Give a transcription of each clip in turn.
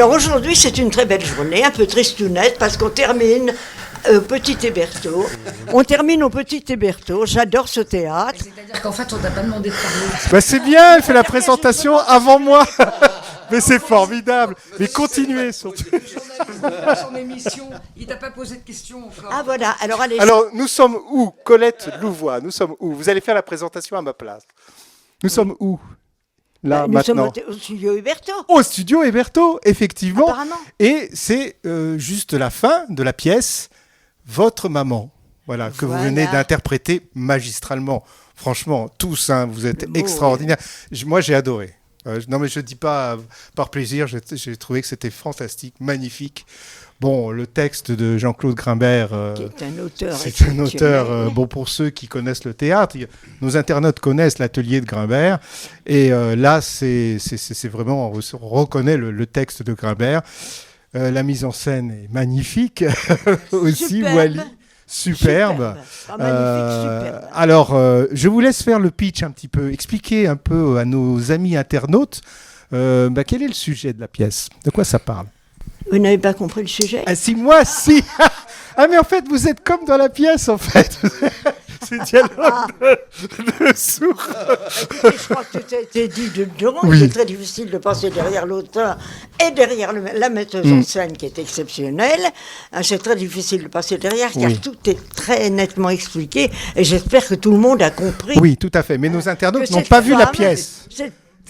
Alors aujourd'hui, c'est une très belle journée, un peu tristounette, parce qu'on termine Petit Hébertot. On termine au Petit Hébertot. J'adore ce théâtre. C'est-à-dire qu'en fait, on t'a pas demandé de parler. Bah c'est bien, elle fait la présentation avant moi. Mais c'est formidable. Mais continuez surtout. Son émission, il t'a pas posé de questions encore. Ah voilà, alors allez. Alors, nous sommes où, Colette Louvois, nous sommes où? Vous allez faire la présentation à ma place. Nous sommes où? Là, nous sommes maintenant. au studio Hébertot. Au studio Hébertot, effectivement. Apparemment. Et c'est juste la fin de la pièce, Votre maman, voilà, que vous venez d'interpréter magistralement. Franchement, tous, hein, vous êtes extraordinaires. Moi, j'ai adoré. Non, mais je ne dis pas par plaisir, j'ai trouvé que c'était fantastique, magnifique. Bon, le texte de Jean-Claude Grimbert, c'est un auteur, bon, pour ceux qui connaissent le théâtre, nos internautes connaissent l'atelier de Grimbert, et là, c'est vraiment, on reconnaît le texte de Grimbert. La mise en scène est magnifique, aussi, Wally. Superbe. Oh, magnifique, superbe. Alors, je vous laisse faire le pitch un petit peu, expliquer un peu à nos amis internautes quel est le sujet de la pièce, de quoi ça parle. Vous n'avez pas compris le sujet? Ah si, moi, si. Ah mais en fait, vous êtes comme dans la pièce, en fait. C'est dialogue de sourds. Je crois que tout a été dit dedans. Oui. C'est très difficile de passer derrière l'auteur et derrière la metteuse en scène qui est exceptionnelle. C'est très difficile de passer derrière car tout est très nettement expliqué et j'espère que tout le monde a compris. Oui, tout à fait. Mais nos internautes n'ont pas vu la pièce.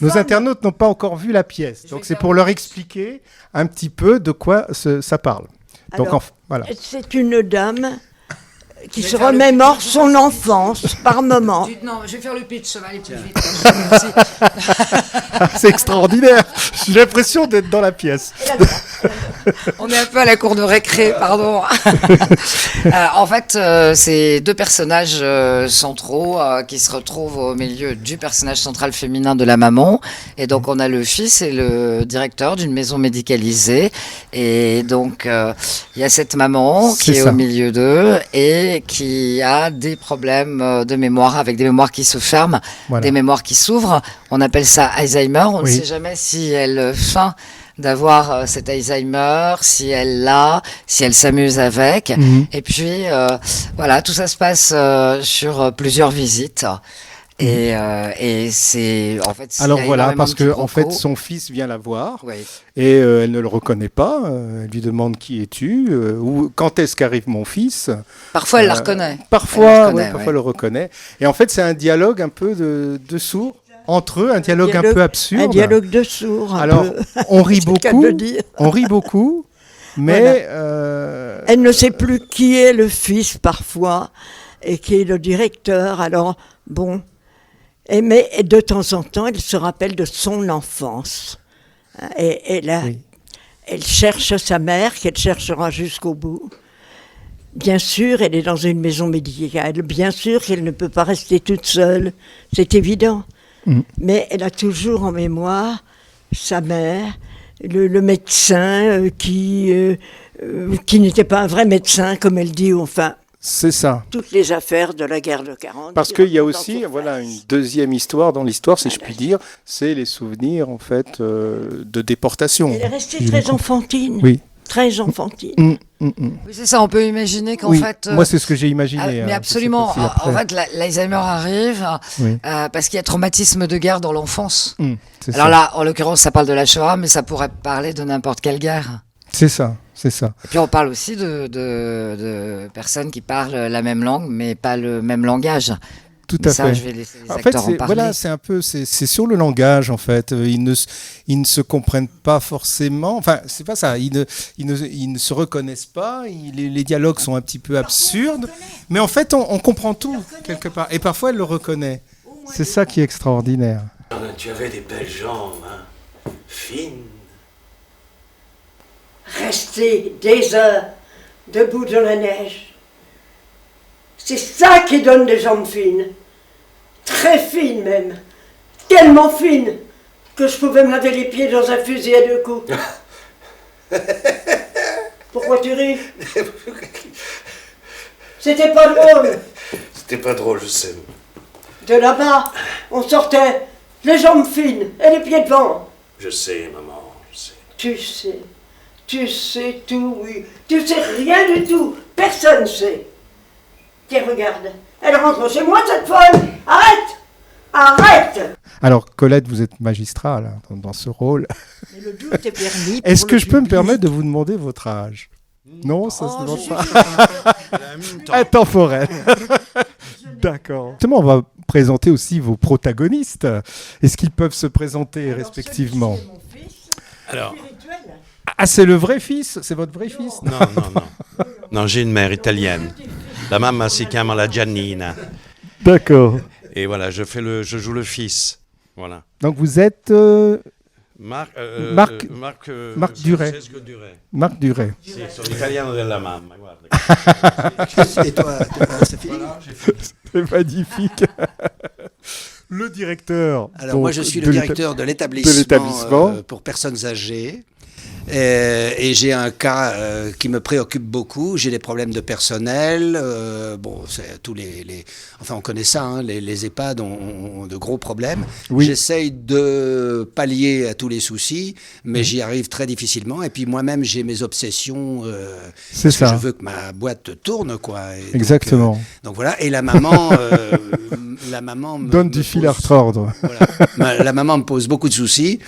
Nos internautes n'ont pas encore vu la pièce. Donc c'est pour leur expliquer un petit peu de quoi ça parle. Donc Alors, voilà. c'est une dame qui se remémore son enfance par moments. Non, je vais faire le pitch, ça va aller plus vite. Merci. C'est extraordinaire. J'ai l'impression d'être dans la pièce. On est un peu à la cour de récré, pardon. En fait, c'est deux personnages centraux qui se retrouvent au milieu du personnage central féminin de la maman. Et donc, on a le fils et le directeur d'une maison médicalisée. Et donc, il y a cette maman qui est au milieu d'eux et qui a des problèmes de mémoire, avec des mémoires qui se ferment, des mémoires qui s'ouvrent. On appelle ça Alzheimer. On ne sait jamais si elle feint d'avoir cet Alzheimer, si elle l'a, si elle s'amuse avec. Et puis, voilà, tout ça se passe sur plusieurs visites. Et c'est en fait. Alors voilà, parce que en fait, son fils vient la voir et elle ne le reconnaît pas. Elle lui demande qui es-tu ou quand est-ce qu'arrive mon fils. Parfois, elle la reconnaît. Parfois, parfois elle le reconnaît. Et en fait, c'est un dialogue un peu de sourds. Entre eux, un dialogue un peu absurde. Un dialogue de sourds. Alors, on rit beaucoup, mais... Elle ne sait plus qui est le fils, parfois, et qui est le directeur. Alors, bon... Mais de temps en temps, elle se rappelle de son enfance. Et là, elle cherche sa mère, qu'elle cherchera jusqu'au bout. Bien sûr, elle est dans une maison médicale. Bien sûr qu'elle ne peut pas rester toute seule. C'est évident. Mais elle a toujours en mémoire sa mère, le médecin qui n'était pas un vrai médecin, comme elle dit, enfin... C'est ça. Toutes les affaires de la guerre de 40. Parce qu'il y a aussi une deuxième histoire dans l'histoire, si je puis dire, c'est les souvenirs en fait de déportation. Elle est restée très enfantine. Oui. Très enfantine. Oui, c'est ça, on peut imaginer qu'en fait... moi c'est ce que j'ai imaginé. Mais absolument, en fait l'Alzheimer arrive parce qu'il y a traumatisme de guerre dans l'enfance. Alors là, en l'occurrence, ça parle de la Shoah, mais ça pourrait parler de n'importe quelle guerre. C'est ça. Et puis on parle aussi de personnes qui parlent la même langue, mais pas le même langage. Tout à fait. Je vais laisser les acteurs en parler. Voilà, c'est sur le langage en fait. Ils ne se comprennent pas forcément. Enfin, c'est pas ça. Ils ne se reconnaissent pas. Les dialogues sont un petit peu absurdes, mais en fait, on comprend tout quelque part. Et parfois, elle le reconnaît. C'est ça qui est extraordinaire. Tu avais des belles jambes, hein, fines. Rester des heures debout dans la neige. C'est ça qui donne des jambes fines. Très fines même. Tellement fines que je pouvais me laver les pieds dans un fusil à 2 coups. Pourquoi tu ris? C'était pas drôle. C'était pas drôle, je sais. De là-bas, on sortait les jambes fines et les pieds devant. Je sais, maman, je sais. tu sais tout, oui. Tu sais rien du tout, personne sait. Tiens, regarde, elle rentre chez moi, cette folle. Arrête. Alors, Colette, vous êtes magistrat là, dans ce rôle. Mais le doute est permis. Est-ce pour que le je peux me public. permettre de vous demander votre âge? Non, ça se Oh, demande je pas. suis- Intemporel. D'accord. Justement, on va présenter aussi vos protagonistes. Est-ce qu'ils peuvent se présenter Alors, respectivement? celui-ci est mon fils Alors, spirituel. Ah, c'est le vrai fils? C'est votre vrai fils? non, non, non. Non, j'ai une mère italienne. La mamma si chiama la Giannina. D'accord. Et voilà, je joue le fils. Voilà. Donc vous êtes Marc Marc Duret. Francesco Duret. Marc Duret. Sì, sono italiano della mamma, guarda. Et toi, c'est fini? C'est magnifique. Le directeur. Alors donc, moi je suis de le l'éta- directeur de de l'établissement l'établissement. pour personnes âgées. Et j'ai un cas qui me préoccupe beaucoup. J'ai des problèmes de personnel. Bon, c'est tous enfin on connaît ça. Hein, les EHPAD ont de gros problèmes. Oui. J'essaye de pallier à tous les soucis, mais j'y arrive très difficilement. Et puis moi-même j'ai mes obsessions. C'est Parce que ça. je veux que ma boîte tourne, quoi. Et Exactement. donc voilà. Et la maman, Donne du fil à retordre. Voilà. La maman me pose beaucoup de soucis,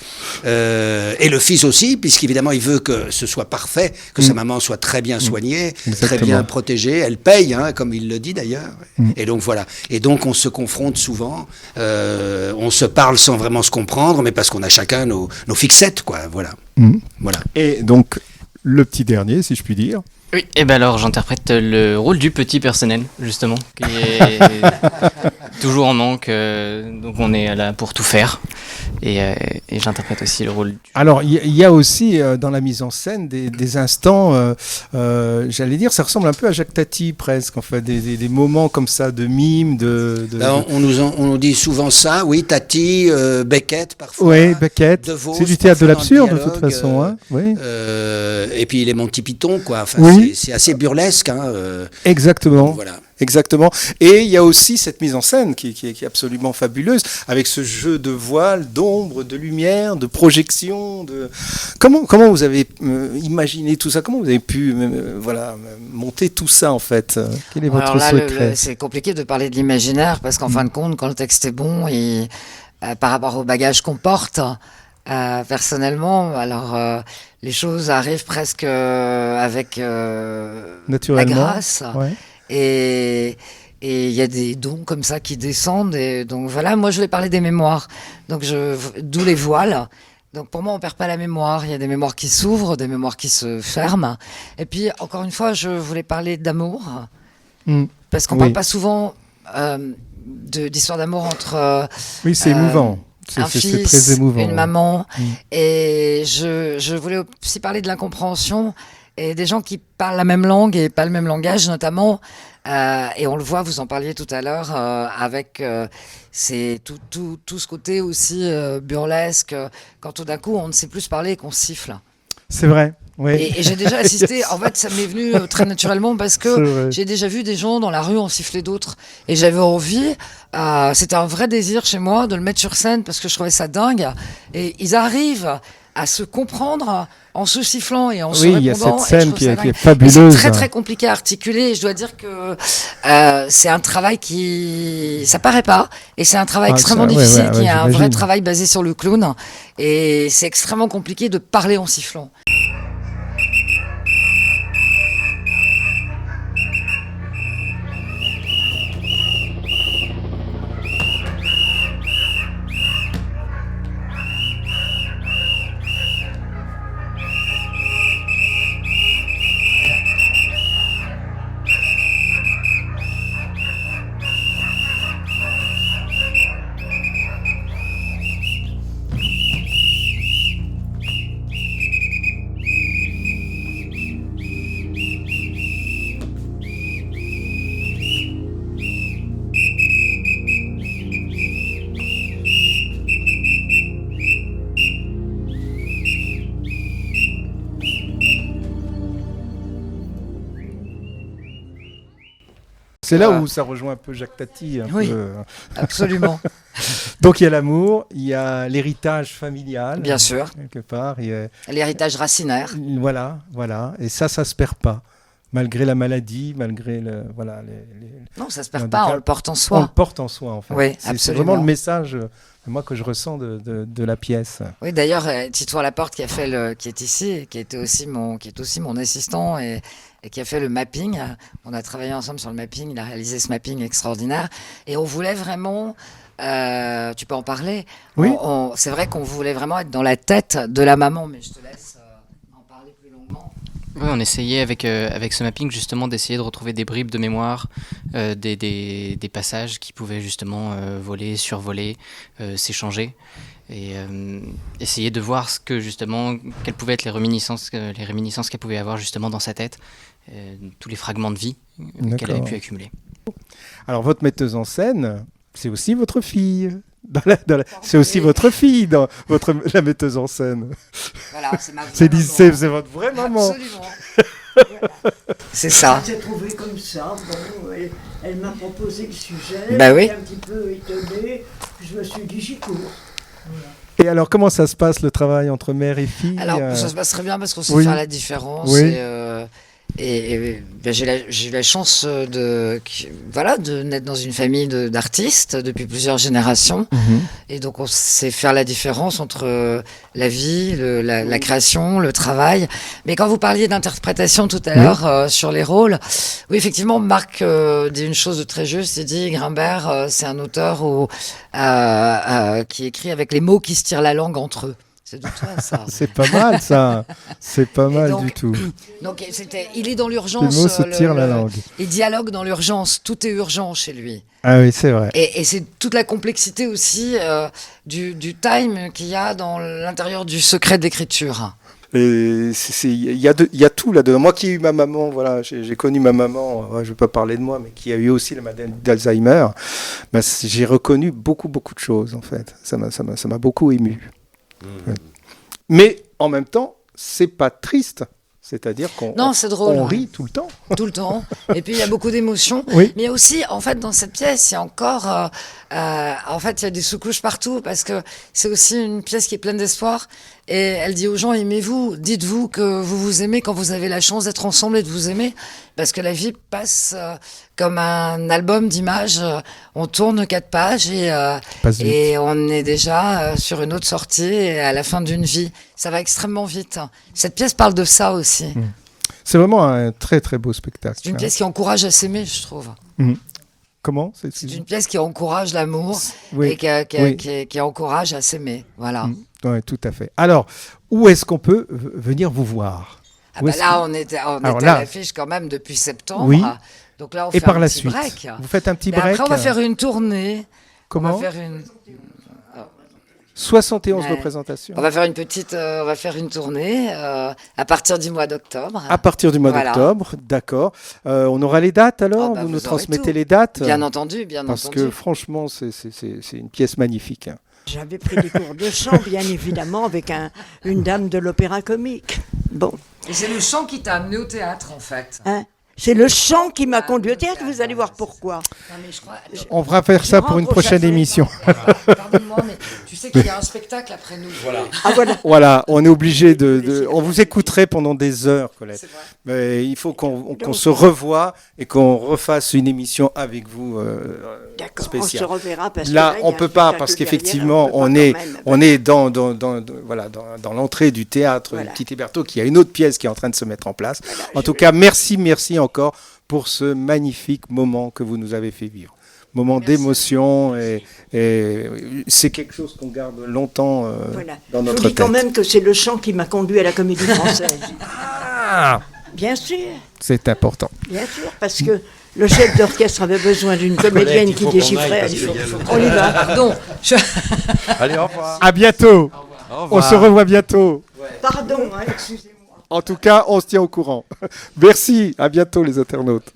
et le fils aussi, puisqu'évidemment il veut que ce soit parfait, que sa maman soit très bien soignée, très Exactement. bien protégée. Elle paye, hein, comme il le dit d'ailleurs. Et donc voilà. Et donc on se confronte souvent, on se parle sans vraiment se comprendre, mais parce qu'on a chacun nos fixettes, quoi. Voilà. Voilà. Et donc, le petit dernier, si je puis dire. Oui, et ben alors j'interprète le rôle du petit personnel, justement, qui est toujours en manque, donc on est là pour tout faire. Et j'interprète aussi le rôle du... Alors, il y a aussi dans la mise en scène des instants, j'allais dire, ça ressemble un peu à Jacques Tati presque, en fait, des moments comme ça de mime, Ben, on nous dit souvent ça, oui, Tati, Beckett parfois. Oui, Beckett. De Vos, C'est du théâtre de parfois dans l'absurde, le de toute dialogue, façon. Hein, oui. Et puis les Monty Python, quoi. Enfin, Oui. c'est assez burlesque. Hein, Exactement. voilà. Exactement. Et il y a aussi cette mise en scène qui est absolument fabuleuse, avec ce jeu de voile, d'ombre, de lumière, de projection. Comment vous avez imaginé tout ça? Comment vous avez pu monter tout ça, en fait? Quel est votre Alors là, secret? c'est compliqué de parler de l'imaginaire parce qu'en fin de compte, quand le texte est bon et par rapport au bagage qu'on porte, personnellement, alors les choses arrivent presque avec la Naturellement. grâce. Ouais. Et il y a des dons comme ça qui descendent. Et donc voilà, moi je vais parler des mémoires. Donc d'où les voiles. Donc pour moi, on perd pas la mémoire. Il y a des mémoires qui s'ouvrent, des mémoires qui se ferment. Et puis encore une fois, je voulais parler d'amour parce qu'on parle pas souvent d'histoire d'amour entre Oui, c'est émouvant. un C'est fils, très émouvant. une maman. Et je voulais aussi parler de l'incompréhension et des gens qui parlent la même langue et pas le même langage, notamment. Et on le voit, vous en parliez tout à l'heure, avec c'est tout ce côté aussi burlesque, quand tout d'un coup on ne sait plus se parler et qu'on siffle. C'est vrai. Oui. Et j'ai déjà assisté, en fait ça m'est venu très naturellement parce C'est que vrai. j'ai déjà vu des gens dans la rue en siffler d'autres. Et j'avais envie, c'était un vrai désir chez moi de le mettre sur scène parce que je trouvais ça dingue. Et ils arrivent à se comprendre en se sifflant et en se Oui, il y a répondant. cette et je scène trouve qui ça est dingue. fabuleuse. Et c'est très très compliqué à articuler. Et je dois dire que c'est un travail qui, ça paraît pas, et c'est un travail extrêmement difficile, qui est un vrai j'imagine. travail basé sur le clown. Et c'est extrêmement compliqué de parler en sifflant. C'est là où ça rejoint un peu Jacques Tati. Oui. Absolument. Donc il y a l'amour, il y a l'héritage familial. Bien sûr. Quelque part. L'héritage racinaire. Voilà. Et ça se perd pas. Malgré la maladie, malgré Non, ça se perd pas, on le porte en soi. On le porte en soi, en fait. Oui, c'est absolument. vraiment le message, moi, que je ressens de la pièce. Oui, d'ailleurs, Tito Laporte qui est ici, qui est aussi mon assistant et qui a fait le mapping. On a travaillé ensemble sur le mapping. Il a réalisé ce mapping extraordinaire. Et on voulait vraiment. Tu peux en parler. Oui. C'est vrai qu'on voulait vraiment être dans la tête de la maman, mais je te laisse en parler plus longuement. Oui, on essayait avec ce mapping justement d'essayer de retrouver des bribes de mémoire, des passages qui pouvaient justement voler, survoler, s'échanger, et essayer de voir quelles pouvaient être les réminiscences qu'elle pouvait avoir justement dans sa tête, tous les fragments de vie qu'elle avait pu accumuler. Alors votre metteuse en scène, c'est aussi votre fille. C'est aussi votre fille, la metteuse en scène. Voilà, c'est ma vraie c'est votre vraie maman. Absolument. Voilà. C'est ça. Elle s'est trouvée comme ça. Bon, elle m'a proposé le sujet. Bah oui. J'étais un petit peu étonnée. Je me suis dit, j'y cours. Voilà. Et alors, comment ça se passe, le travail entre mère et fille? Alors, ça se passe très bien parce qu'on sait Oui. faire la différence. Oui. Et j'ai eu la chance de naître dans une famille d'artistes depuis plusieurs générations. Et donc, on sait faire la différence entre la vie, la création, le travail. Mais quand vous parliez d'interprétation tout à l'heure sur les rôles, oui, effectivement, Marc dit une chose de très juste. Il dit Grimbert, c'est un auteur qui écrit avec les mots qui se tirent la langue entre eux. C'est de toi, ça. C'est pas mal, ça. C'est pas mal donc, du tout. Donc, il est dans l'urgence. Les mots se tirent la langue. Il dialogue dans l'urgence. Tout est urgent chez lui. Ah oui, c'est vrai. Et c'est toute la complexité aussi du time qu'il y a dans l'intérieur du secret d'écriture. Il y a tout là-dedans. Moi qui ai eu ma maman, voilà, j'ai connu ma maman, je ne vais pas parler de moi, mais qui a eu aussi la maladie d'Alzheimer, j'ai reconnu beaucoup de choses, en fait. Ça m'a beaucoup ému. Mais en même temps, c'est pas triste. C'est-à-dire c'est drôle, on rit tout le temps. Tout le temps. Et puis il y a beaucoup d'émotions. Oui. Mais il y a aussi, en fait, dans cette pièce, il y a encore, en fait, il y a des sous-couches partout parce que c'est aussi une pièce qui est pleine d'espoir. Et elle dit aux gens, aimez-vous, dites-vous que vous vous aimez quand vous avez la chance d'être ensemble et de vous aimer. Parce que la vie passe comme un album d'images. On tourne 4 pages et on est déjà sur une autre sortie et à la fin d'une vie. Ça va extrêmement vite. Cette pièce parle de ça aussi. C'est vraiment un très très beau spectacle. C'est une pièce qui encourage à s'aimer, je trouve. Comment? C'est une pièce qui encourage l'amour et qui encourage à s'aimer. Voilà. Oui, tout à fait. Alors, où est-ce qu'on peut venir vous voir? Là, on était à l'affiche quand même depuis septembre. Oui. Donc là, on fait par un la petit suite, break. Vous faites un petit break. Après, on va faire une tournée. Comment? On va faire 71 représentations. On va faire on va faire une tournée à partir du mois d'octobre. À partir du mois d'octobre, d'accord. On aura les dates alors? Vous nous transmettez les dates? Bien entendu, Parce que franchement, c'est une pièce magnifique. J'avais pris des cours de chant, bien évidemment, avec une dame de l'opéra comique. Bon. Et c'est le chant qui t'a amené au théâtre, en fait. C'est le chant qui m'a conduit au théâtre, vous allez voir pourquoi. Non, mais je crois... On va faire ça pour une prochaine émission. Pardonne-moi, mais tu sais qu'il y a un spectacle après nous. Voilà, on est obligé on vous écouterait pendant des heures, Colette. Mais il faut qu'on se revoie et qu'on refasse une émission avec vous spéciale. On se reverra parce que là on peut pas, parce qu'effectivement, on est dans l'entrée du théâtre Petit Héberto, qui a une autre pièce qui est en train de se mettre en place. En tout cas, merci encore pour ce magnifique moment que vous nous avez fait vivre. Moment d'émotion et c'est quelque chose qu'on garde longtemps dans notre tête. Je vous dis quand même que c'est le chant qui m'a conduit à la Comédie Française. Bien sûr. C'est important. Bien sûr, parce que le chef d'orchestre avait besoin d'une comédienne qui déchiffrait. On y va. Pardon. Allez, au revoir. À bientôt. Au revoir. On se revoit bientôt. Pardon, excusez-moi. En tout cas, on se tient au courant. Merci, à bientôt les internautes.